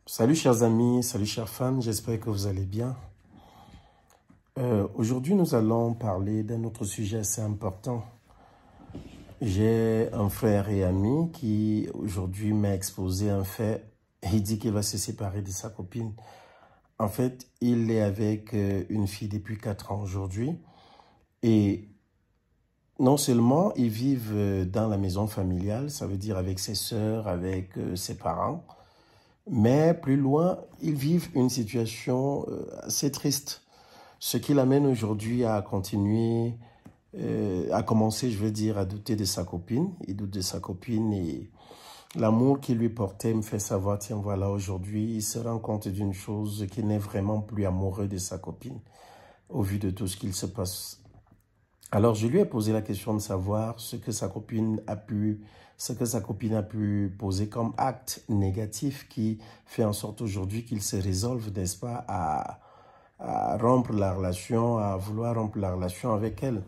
Salut chers amis, salut chers fans, j'espère que vous allez bien. Aujourd'hui, nous allons parler d'un autre sujet assez important. J'ai un frère et ami qui aujourd'hui m'a exposé un fait. Il dit qu'il va se séparer de sa copine. En fait, il est avec une fille depuis 4 ans aujourd'hui. Et non seulement ils vivent dans la maison familiale, ça veut dire avec ses sœurs, avec ses parents, mais plus loin, ils vivent une situation assez triste. Ce qui l'amène aujourd'hui à continuer, à commencer, je veux dire, à douter de sa copine. Il doute de sa copine et l'amour qu'il lui portait me fait savoir, tiens, voilà, aujourd'hui, il se rend compte d'une chose, qu'il n'est vraiment plus amoureux de sa copine, au vu de tout ce qu'il se passe. Alors, je lui ai posé la question de savoir ce que sa copine a pu poser comme acte négatif qui fait en sorte aujourd'hui qu'il se résolve, n'est-ce pas, à rompre la relation, à vouloir rompre la relation avec elle.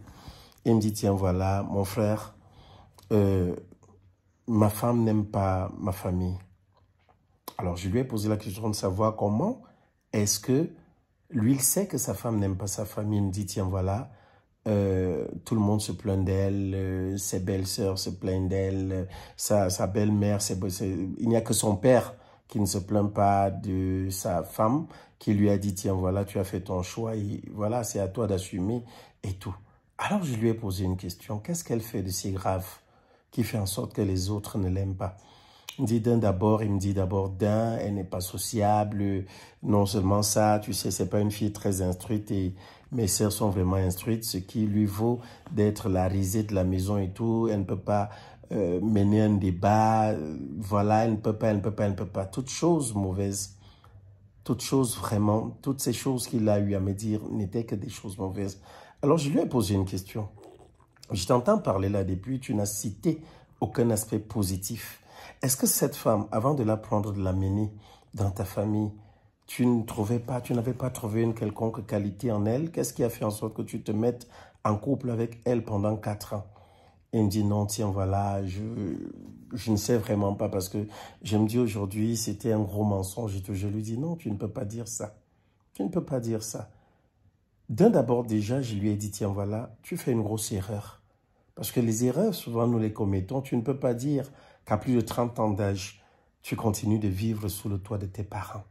Il me dit, tiens, voilà, mon frère, ma femme n'aime pas ma famille. Alors, je lui ai posé la question de savoir comment est-ce que lui, il sait que sa femme n'aime pas sa famille. Il me dit, tiens, voilà, tout le monde se plaint d'elle, ses belles-sœurs se plaignent d'elle, sa belle-mère, il n'y a que son père qui ne se plaint pas de sa femme, qui lui a dit, tiens, voilà, tu as fait ton choix, et voilà, c'est à toi d'assumer et tout. Alors, je lui ai posé une question, qu'est-ce qu'elle fait de si grave qui fait en sorte que les autres ne l'aiment pas? Il me dit d'abord, elle n'est pas sociable. Non seulement ça, tu sais, c'est pas une fille très instruite et mes sœurs sont vraiment instruites, ce qui lui vaut d'être la risée de la maison et tout. Elle ne peut pas mener un débat. Voilà, elle ne peut pas. Toutes choses mauvaises, toutes choses vraiment, toutes ces choses qu'il a eu à me dire n'étaient que des choses mauvaises. Alors, je lui ai posé une question. Je t'entends parler là depuis, tu n'as cité aucun aspect positif. Est-ce que cette femme, avant de la prendre, de la mener dans ta famille, tu n'avais pas trouvé une quelconque qualité en elle? Qu'est-ce qui a fait en sorte que tu te mettes en couple avec elle pendant 4 ans? Et il me dit, non, tiens, voilà, je ne sais vraiment pas parce que je me dis aujourd'hui, c'était un gros mensonge et tout. Je lui dis, non, tu ne peux pas dire ça. Tu ne peux pas dire ça. D'abord, déjà, je lui ai dit, tiens, voilà, tu fais une grosse erreur. Parce que les erreurs, souvent, nous les commettons. Tu ne peux pas dire qu'à plus de 30 ans d'âge, tu continues de vivre sous le toit de tes parents.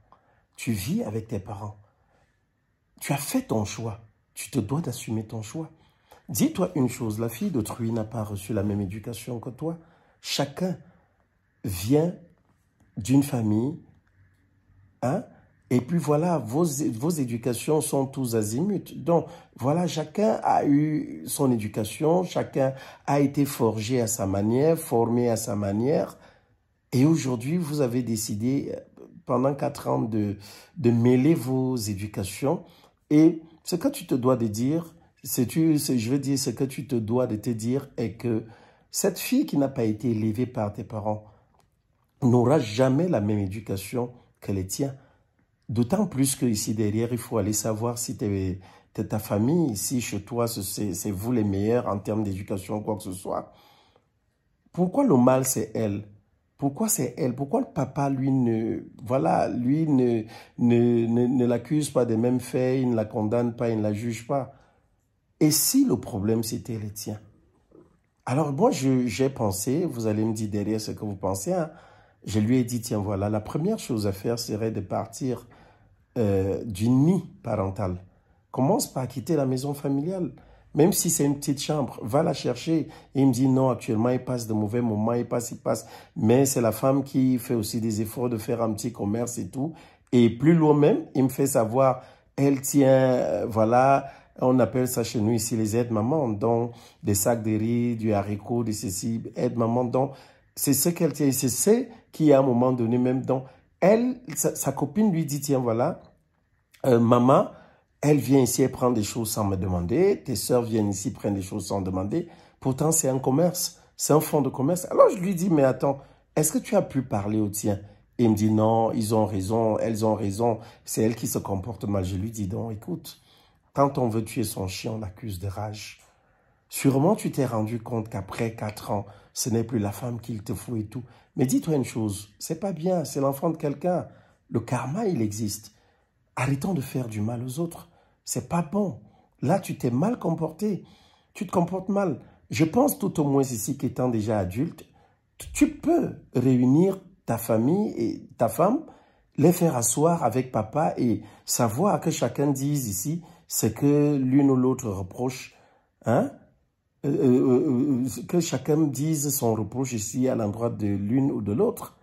Tu vis avec tes parents. Tu as fait ton choix. Tu te dois d'assumer ton choix. Dis-toi une chose, la fille d'autrui n'a pas reçu la même éducation que toi. Chacun vient d'une famille, hein? Et puis voilà, vos éducations sont tous azimuts. Donc voilà, chacun a eu son éducation, chacun a été forgé à sa manière, formé à sa manière. Et aujourd'hui, vous avez décidé pendant 4 ans de mêler vos éducations. Et ce que tu te dois de dire, ce que tu te dois de te dire est que cette fille qui n'a pas été élevée par tes parents n'aura jamais la même éducation que les tiens. D'autant plus que ici derrière, il faut aller savoir si ta famille, ici chez toi, c'est vous les meilleurs en termes d'éducation, quoi que ce soit. Pourquoi le mal, c'est elle? Pourquoi c'est elle? Pourquoi le papa, lui, ne l'accuse pas des mêmes faits, il ne la condamne pas, il ne la juge pas? Et si le problème, c'était les tiens? Alors moi, j'ai pensé, vous allez me dire derrière ce que vous pensez, hein, je lui ai dit, tiens, voilà, la première chose à faire serait de partir du nid parental. Commence par quitter la maison familiale. Même si c'est une petite chambre, va la chercher. Et il me dit non, actuellement, il passe de mauvais moments, il passe. Mais c'est la femme qui fait aussi des efforts de faire un petit commerce et tout. Et plus loin même, il me fait savoir, elle tient, voilà, on appelle ça chez nous ici les aides-mamans, donc des sacs de riz, du haricot, de ceci, aide-maman. Donc, c'est ce qu'elle tient. C'est ce qui, à un moment donné, même, donc, elle, sa copine lui dit, tiens, voilà, maman, elle vient ici, elle prend des choses sans me demander. Tes sœurs viennent ici, prennent des choses sans demander. Pourtant, c'est un commerce. C'est un fonds de commerce. Alors, je lui dis, mais attends, est-ce que tu as pu parler au tien? Et il me dit, non, ils ont raison, elles ont raison. C'est elle qui se comporte mal. Je lui dis, donc, écoute, quand on veut tuer son chien, on l'accuse de rage. Sûrement, tu t'es rendu compte qu'après 4 ans, ce n'est plus la femme qu'il te faut et tout. Mais dis-toi une chose, c'est pas bien, c'est l'enfant de quelqu'un. Le karma, il existe. Arrêtons de faire du mal aux autres. C'est pas bon. Là, tu t'es mal comporté. Tu te comportes mal. Je pense tout au moins ici qu'étant déjà adulte, tu peux réunir ta famille et ta femme, les faire asseoir avec papa et savoir que chacun dise ici ce que l'une ou l'autre reproche. Hein? Que chacun dise son reproche ici à l'endroit de l'une ou de l'autre.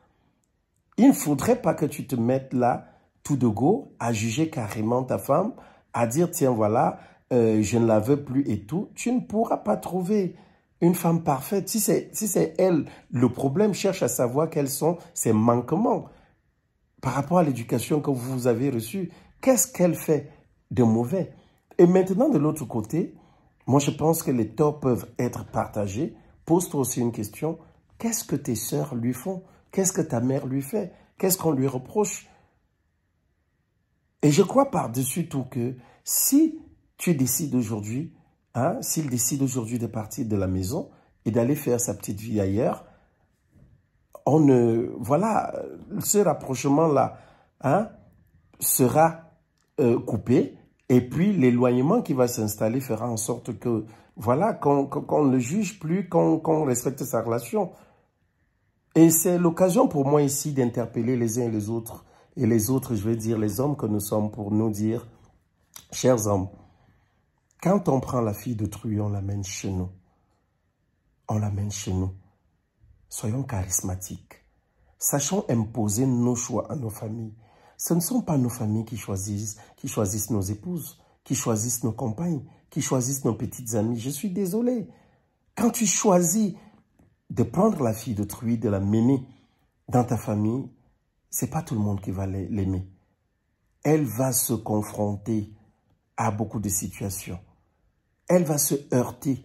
Il ne faudrait pas que tu te mettes là, tout de go, à juger carrément ta femme, à dire, tiens, voilà, je ne la veux plus et tout. Tu ne pourras pas trouver une femme parfaite. Si c'est elle, le problème, cherche à savoir quels sont ses manquements par rapport à l'éducation que vous avez reçue. Qu'est-ce qu'elle fait de mauvais? Et maintenant, de l'autre côté, moi, je pense que les torts peuvent être partagés. Pose-toi aussi une question. Qu'est-ce que tes sœurs lui font? Qu'est-ce que ta mère lui fait? Qu'est-ce qu'on lui reproche? Et je crois par-dessus tout que si tu décides aujourd'hui, hein, s'il décide aujourd'hui de partir de la maison et d'aller faire sa petite vie ailleurs, voilà, ce rapprochement-là, hein, sera coupé. Et puis, l'éloignement qui va s'installer fera en sorte que, voilà, qu'on ne le juge plus, qu'on respecte sa relation. Et c'est l'occasion pour moi ici d'interpeller les uns et les autres. Et les autres, je veux dire, les hommes que nous sommes, pour nous dire, chers hommes, quand on prend la fille d'autrui, on l'amène chez nous. On l'amène chez nous. Soyons charismatiques. Sachons imposer nos choix à nos familles. Ce ne sont pas nos familles qui choisissent nos épouses, qui choisissent nos compagnes, qui choisissent nos petites amies. Je suis désolé. Quand tu choisis de prendre la fille d'autrui, de la mener dans ta famille, c'est pas tout le monde qui va l'aimer. Elle va se confronter à beaucoup de situations. Elle va se heurter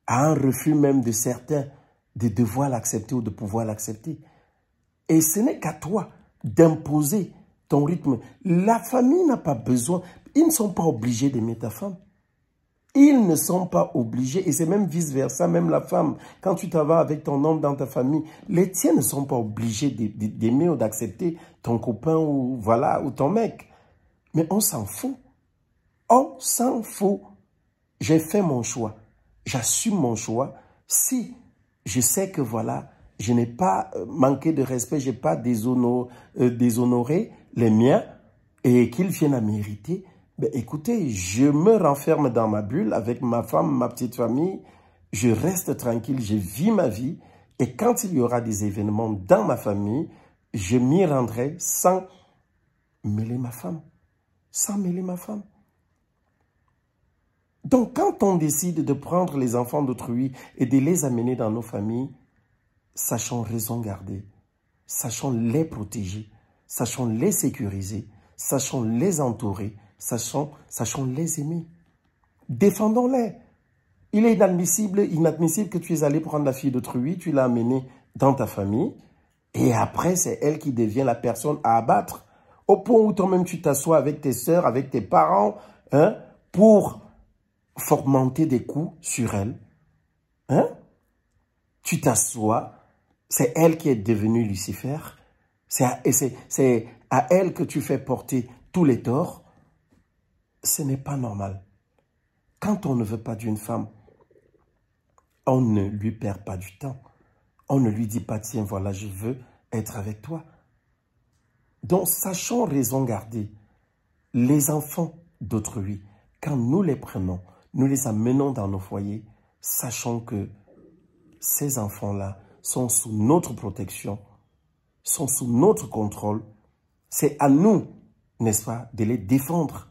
à un refus même de certains de devoir l'accepter ou de pouvoir l'accepter. Et ce n'est qu'à toi d'imposer ton rythme. La famille n'a pas besoin, ils ne sont pas obligés d'aimer ta femme. Ils ne sont pas obligés, et c'est même vice-versa, même la femme. Quand tu t'en vas avec ton homme dans ta famille, les tiens ne sont pas obligés d'aimer ou d'accepter ton copain ou, voilà, ou ton mec. Mais on s'en fout. On s'en fout. J'ai fait mon choix. J'assume mon choix. Si je sais que, voilà, je n'ai pas manqué de respect, je n'ai pas déshonoré les miens et qu'ils viennent à mériter, ben écoutez, je me renferme dans ma bulle avec ma femme, ma petite famille, je reste tranquille, je vis ma vie et quand il y aura des événements dans ma famille, je m'y rendrai sans mêler ma femme. Sans mêler ma femme. Donc quand on décide de prendre les enfants d'autrui et de les amener dans nos familles, sachons raison garder, sachons les protéger, sachons les sécuriser, sachons les entourer, sachons les aimer. Défendons-les. Il est inadmissible que tu es allé prendre la fille d'autrui, tu l'as amenée dans ta famille, et après c'est elle qui devient la personne à abattre, au point où toi-même tu t'assois avec tes sœurs, avec tes parents, hein, pour fomenter des coups sur elle. Hein? Tu t'assois, c'est elle qui est devenue Lucifer, c'est à elle que tu fais porter tous les torts. Ce n'est pas normal. Quand on ne veut pas d'une femme, on ne lui perd pas du temps. On ne lui dit pas, tiens, voilà, je veux être avec toi. Donc, sachons raison garder. Les enfants d'autrui, quand nous les prenons, nous les amenons dans nos foyers, sachons que ces enfants-là sont sous notre protection, sont sous notre contrôle. C'est à nous, n'est-ce pas, de les défendre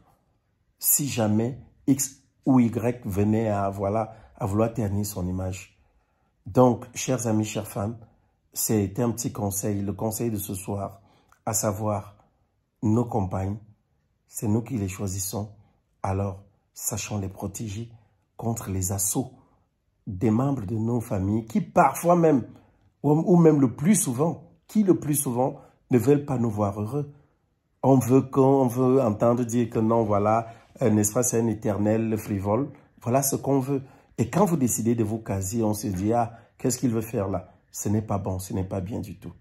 si jamais X ou Y venait à vouloir ternir son image. Donc, chers amis, chères femmes, c'est un petit conseil, le conseil de ce soir, à savoir, nos compagnes, c'est nous qui les choisissons, alors sachons les protéger contre les assauts des membres de nos familles qui parfois même, ou même le plus souvent, ne veulent pas nous voir heureux. On veut entendre dire que non, voilà, n'est-ce pas, c'est un éternel frivole. Voilà ce qu'on veut. Et quand vous décidez de vous caser, on se dit, ah, qu'est-ce qu'il veut faire là? Ce n'est pas bon, ce n'est pas bien du tout.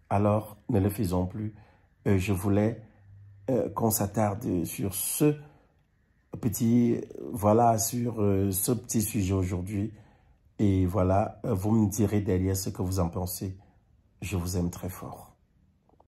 Alors, ne le faisons plus. je voulais qu'on s'attarde sur ce petit, voilà, sur ce petit sujet aujourd'hui. Et voilà, vous me direz derrière ce que vous en pensez. Je vous aime très fort.